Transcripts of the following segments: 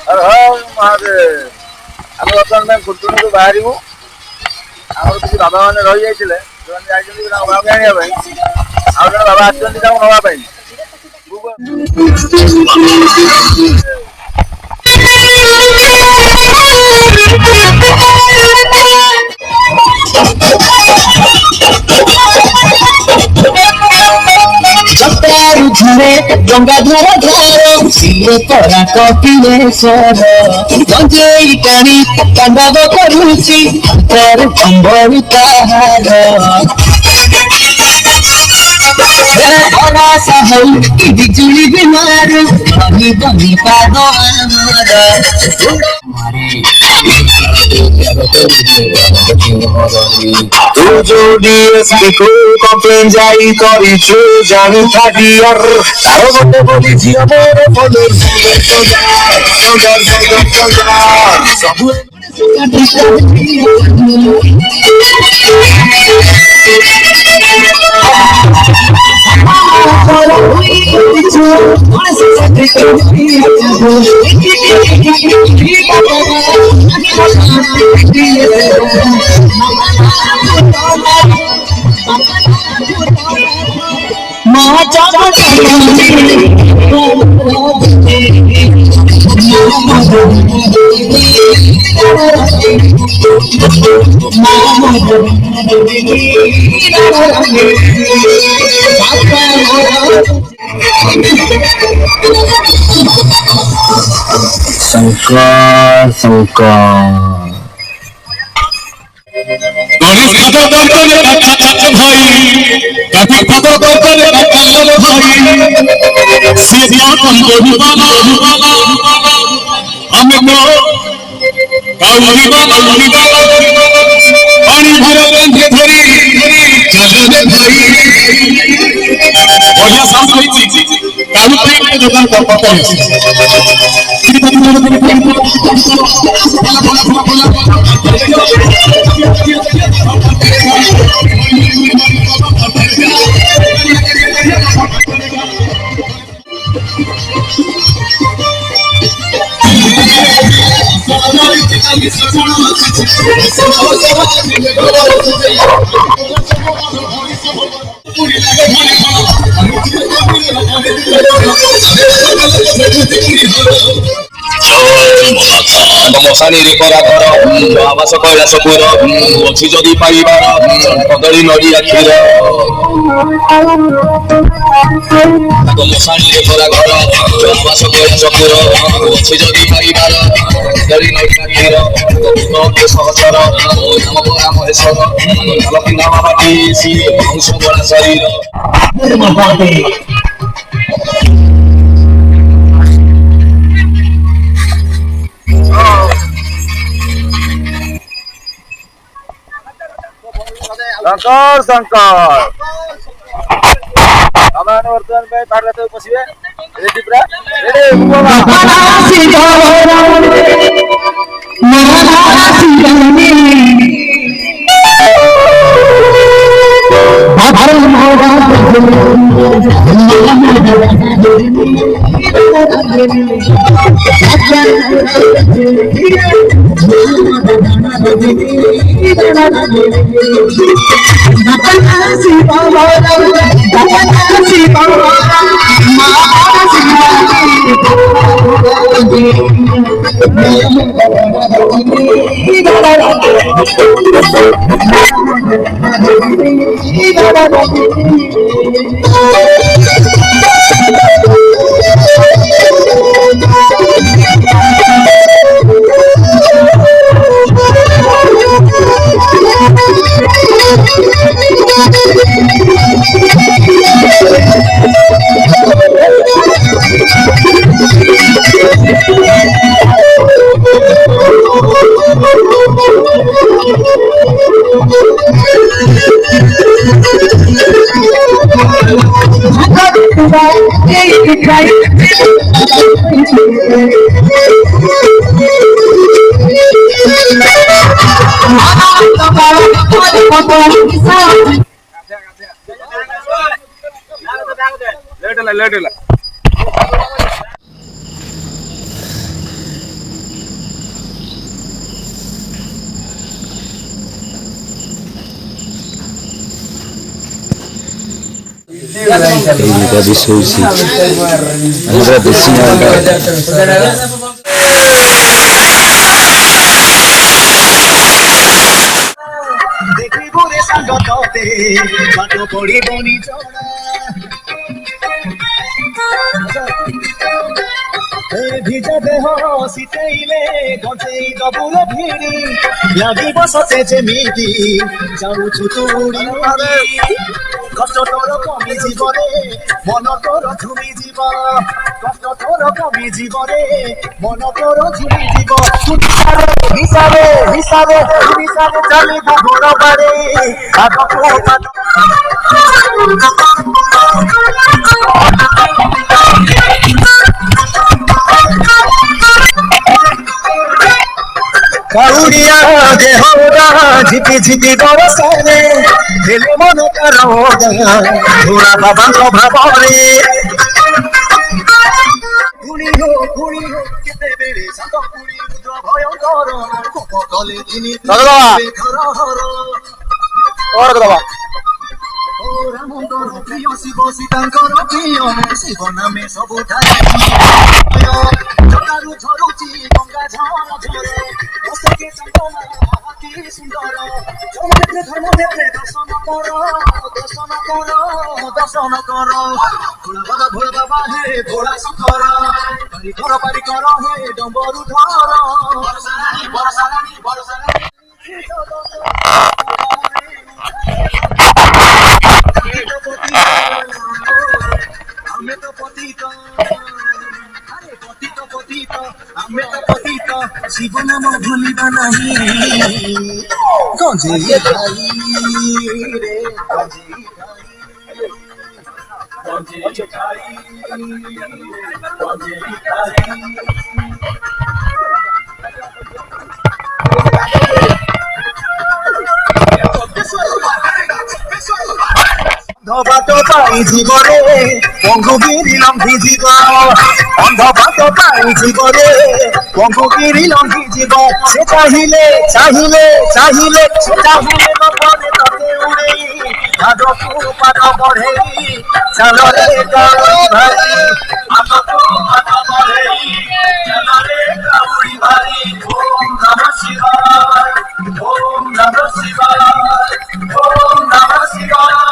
ମହାଦେବ ଆମେ ବର୍ତ୍ତମାନ ପାଇଁ କୁଟୁଣିକୁ ବାହାରିବୁ। ଆମର କିଛି ବାବା ମାନେ ରହିଯାଇଥିଲେ, ସେମାନେ ଯାଇଛନ୍ତି ତାଙ୍କ ବାବାଙ୍କୁ ଆଣିବା ପାଇଁ। ଆଉ ଜଣେ ବାବା ଆସିଛନ୍ତି ତାଙ୍କୁ ନେବା ପାଇଁ। ଗଙ୍ଗାଧର ଧାର ସିଏ ପରା କପିଳେଶ୍ୱର ଗଞ୍ଜେଇ ଟାଣି ତାଣ୍ଡବ କରୁଛି ତାର ସମ୍ଭଳି ତାହାର ବିଜୁଳି ବିମାର ବନି ପାଦ ଆମର ତୁ ଯୋଉଠି ଏସପିକୁ କମ୍ପ୍ଲେନ ଯାଇ କରିଛୁ ଜାଣି ଥାକିୟର ତାର ଗୋଟେ ବୋଲି ଝିଅ ମୋର ସବୁ शंकर गणेश भाई बढ़िया साउंड होइछि काहू पे जोगन पता है मशानी रे करा घर आवास कैलासपुर अच्छी जदि पाइबार कदली नड़िया क्षीर मशानी रे करा घर आवास कैलासपुर अच्छी जदि पाइबार कदली नड़िया क्षीर सहचर नाम बड़ा महेश्वर लक्ष्मी नामाटी सी अंश बड़ा शरीर शंकर शंकर हमारे वर्तमान में पार रहते हुए पसीवे रेडी पूरा रेडी ଏଇଟା ବି ଶୋଇଛି ପୁରା ଦେଶୀ ମାଲଟା। ଦେଖିବୁ ରେ ସାଙ୍ଗ ତତେ ବାଟ ପଡ଼ିବନି ଚଢ଼ା ভিজা দেহ শীতেইলে ঘটেই দবুল ভিড়ি লাগিব সতে যেমিতি যাଉଛୁ ତୁ ଉଡ଼ି ଉଡ଼ି কষ্ট তোর কমি জীবনে মন তোর ঝুমি জীব কষ্ট তোর কমি জীবনে মন তোর ঝুমি জীব হিসাবে হিসাবে হিসাবে চালিব ঘোর বাড়ে আগକୁ কাউরিয়া দেহরা ঝিপি ঝিপি বরসারে হেলে মন তার ধোড়া বাবাঙ্গ ভাবরে গুণী হো কেতেবেলে সাত কুড়ি রুদ্র ভয়ঙ্কর কোপ কলে তিনি রামঙ্কর প্রিয় শিব সীতাঙ্কর প্রিয় শিব নামে সবু ঠাই চকারু ঝরুচি গঙ্গা ঝর ঝরে বসকে চন্দনা অতি সুন্দর চমকে ধর্মক্ষেত্রে দর্শন কর ভোলা বাবা হে ভোলা শঙ্কর পারি কর হে ডম্বরু ধর বরসারানি আমি তো পতিত আমি তো পতিত জীবন মো ভুলিবা নাহি গঞ্জেই খাই রে গঞ্জেই খাই অন্ধ পাই জীবনে পঙ্গুগিরি লম্ঘি জীব অন্ধ পাই জীবনে পঙ্গুগিরি লম্ঘি জীব সে চাহিলে চাহিলে চাহিলে সে চাহিলে মনে ততে উড়েই আদকু পাদ বঢ়েই চালরে গাউড়ি ভাই আদকু পাদ বঢ়েই চালরে গাউড়ি ভাই ওম নমঃ শিবায় ওম নমঃ শিবায় ওম নমঃ শিবায়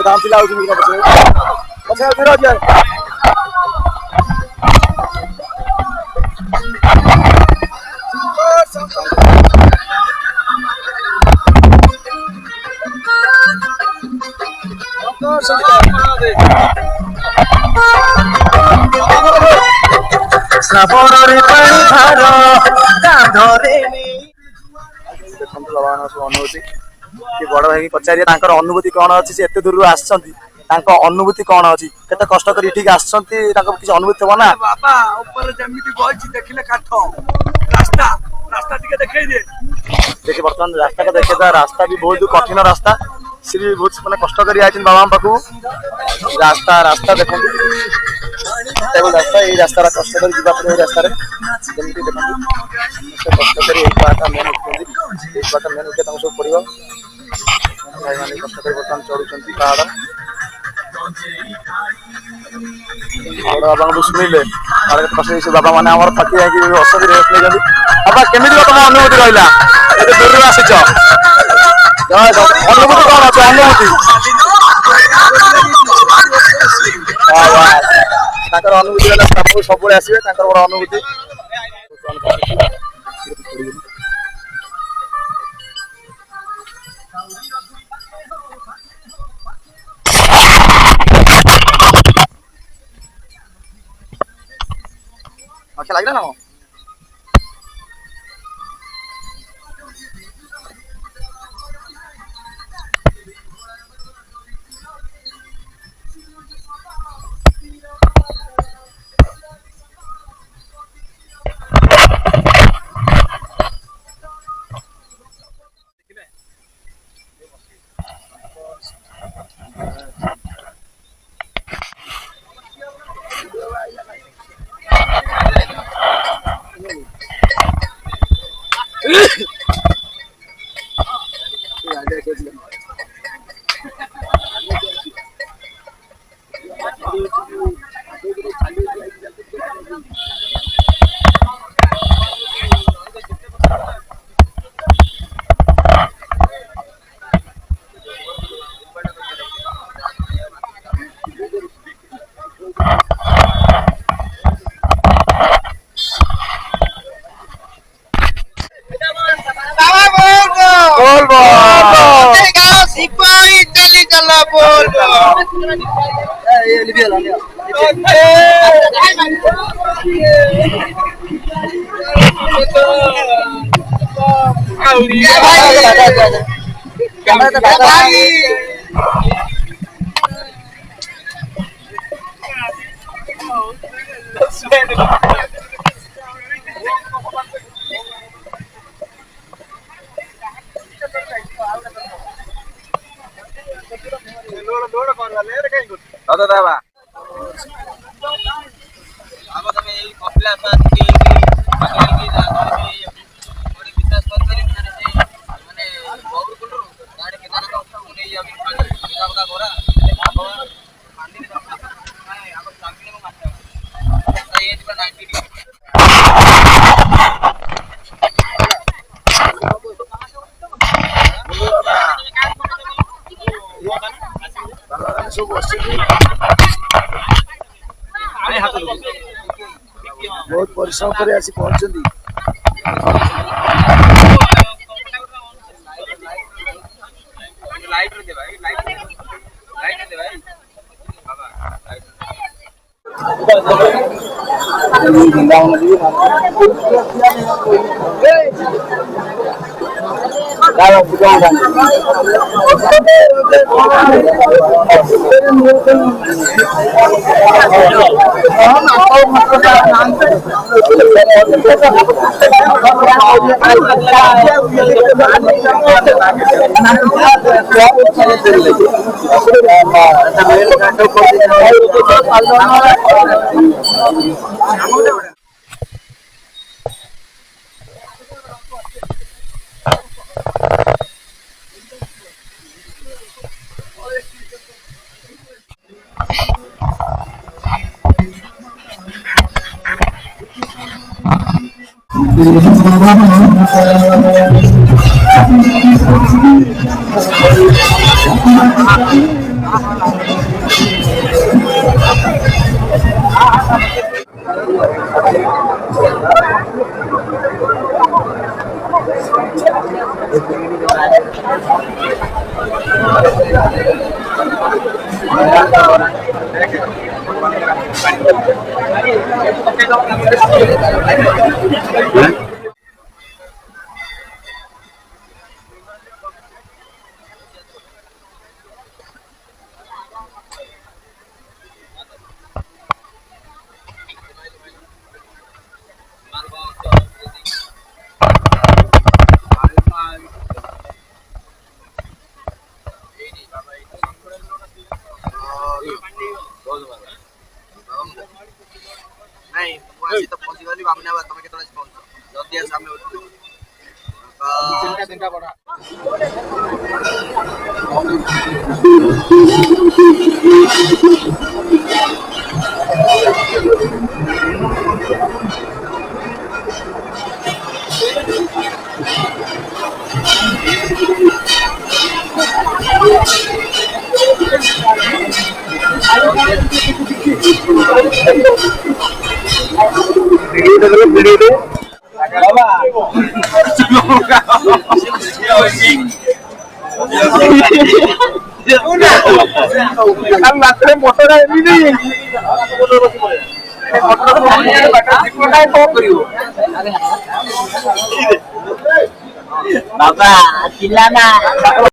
दाम पिला उसी का बच्चे अच्छा फिर आ जाए श्रावणरे पानी धार कांधरे देखंतु बाबान सब अनुभूति कि बड़ भाई पचारिए तांकर अनुभूति कौन अच्छी से एते दूर आछंती तांको अनुभूति कौन अच्छी केते कष्ट कर ठीक आछंती तांको किछ अनुभूति थबो ना बाबा ऊपर जेमिति बहिछि देखिले काठ रास्ता रास्ता टिके देखै दे देखि वर्तमान रास्ता का देखे तो रास्ता भी बहुत कठिन रास्ता श्री बहुत माने कष्ट करी आछन बाबा पाखु रास्ता रास्ता देखो टेबल रास्ता ये रास्ता रा कष्ट कर जीवा पर रास्ता रे जेमिति देखो कष्ट करी एक बात मेन उठती एक बात मेन उठे तांको सब पड़िबो भाई माने कष्ट कर वर्तमान चढ़ुचंती पहाड़ और बाबा को सुनिले और कष्ट से बाबा माने हमर पति है कि औषधि रेस्ट ले जल्दी बाबा केमिति तुम अनुभूति रहिला एते दूर आसीच अनुभूति कौन अछि अनुभूति ତାଙ୍କର ଅନୁଭୂତି ହେଲା ସ୍ଥାନକୁ ସବୁବେଳେ ଆସିବେ ତାଙ୍କର ବଡ଼ ଅନୁଭୂତି। ଆଚ୍ଛା ଲାଗିଲା ନା ବହୁତ ପରିଶ୍ରମ କରି ଆସି ପହଞ୍ଚନ୍ତି। রাত্রে মোটর এমনি বাবা চিল্লা না